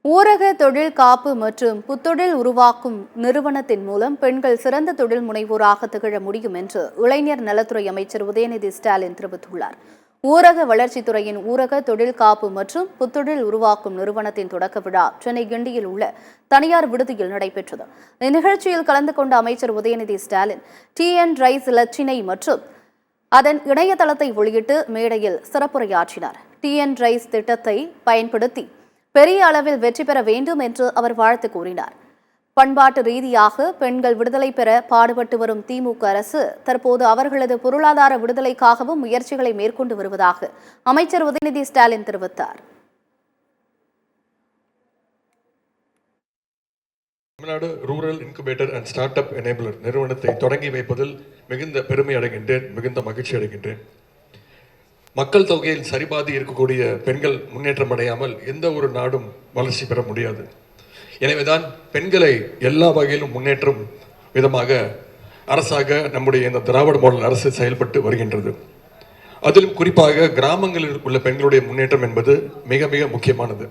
ஊரக தொழில் காப்பு மற்றும் புத்தொழில் உருவாக்கும் நிறுவனத்தின் மூலம் பெண்கள் சிறந்த தொழில் முனைவோராக திகழ முடியும் என்று இளைஞர் நலத்துறை அமைச்சர் உதயநிதி ஸ்டாலின் தெரிவித்துள்ளார். ஊரக வளர்ச்சித்துறையின் ஊரக தொழில் காப்பு மற்றும் புத்தொழில் உருவாக்கும் நிறுவனத்தின் தொடக்க விழா சென்னை கிண்டியில் உள்ள தனியார் விடுதியில் நடைபெற்றது. இந்நிகழ்ச்சியில் கலந்து கொண்ட அமைச்சர் உதயநிதி ஸ்டாலின் TN ரைஸ் இலச்சினை மற்றும் அதன் இணையதளத்தை வெளியிட்டு மேடையில் சிறப்புரையாற்றினார். TN ரைஸ் திட்டத்தை பயன்படுத்தி பெரிய அளவில் வெற்றி பெற வேண்டும் என்று அவர் வாழ்த்து கூறினார். பண்பாட்டு ரீதியாக பெண்கள் விடுதலை பெற பாடுபட்டு வரும் திமுக அரசு தற்போது அவர்களது பொருளாதார விடுதலைக்காகவும் முயற்சிகளை மேற்கொண்டு வருவதாக அமைச்சர் உதயநிதி ஸ்டாலின் தெரிவித்தார். Tamil Nadu rural incubator and start up enabler நிறுவனத்தை தொடங்கி வைப்பதில் மிகுந்த பெருமை அடைகின்றேன், மிகுந்த மகிழ்ச்சி அடைகின்றேன். மக்கள் தொகையில் சரிபாதி இருக்கக்கூடிய பெண்கள் முன்னேற்றம் அடையாமல் எந்த ஒரு நாடும் வளர்ச்சி பெற முடியாது. எனவேதான் பெண்களை எல்லா வகையிலும் முன்னேற்றும் விதமாக அரசாக நம்முடைய இந்த திராவிட மாடல் அரசு செயல்பட்டு வருகின்றது. அதிலும் குறிப்பாக கிராமங்களில் உள்ள பெண்களுடைய முன்னேற்றம் என்பது மிக மிக முக்கியமானது.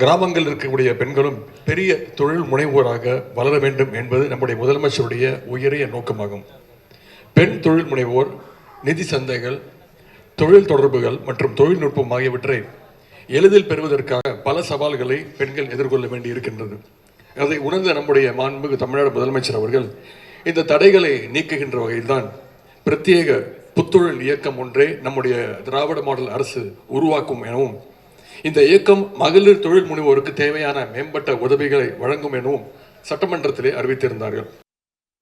கிராமங்களில் இருக்கக்கூடிய பெண்களும் பெரிய தொழில் முனைவோராக வளர வேண்டும் என்பது நம்முடைய முதலமைச்சருடைய உயரிய நோக்கமாகும். பெண் தொழில் முனைவோர், நிதி சந்தைகள், தொழில் தொடர்புகள் மற்றும் தொழில்நுட்பம் ஆகியவற்றை எளிதில் பெறுவதற்காக பல சவால்களை பெண்கள் எதிர்கொள்ள வேண்டி இருக்கின்றது. அதை உணர்ந்த நம்முடைய மாண்புமிகு தமிழ்நாடு முதலமைச்சர் அவர்கள் இந்த தடைகளை நீக்குகின்ற வகையில்தான் பிரத்யேக புத்தொழில் இயக்கம் ஒன்றே நம்முடைய திராவிட மாடல் அரசு உருவாக்கும் எனவும், இந்த இயக்கம் மகளிர் தொழில் முனைவோருக்கு தேவையான மேம்பட்ட உதவிகளை வழங்கும் எனவும் சட்டமன்றத்திலே அறிவித்திருந்தார்கள்.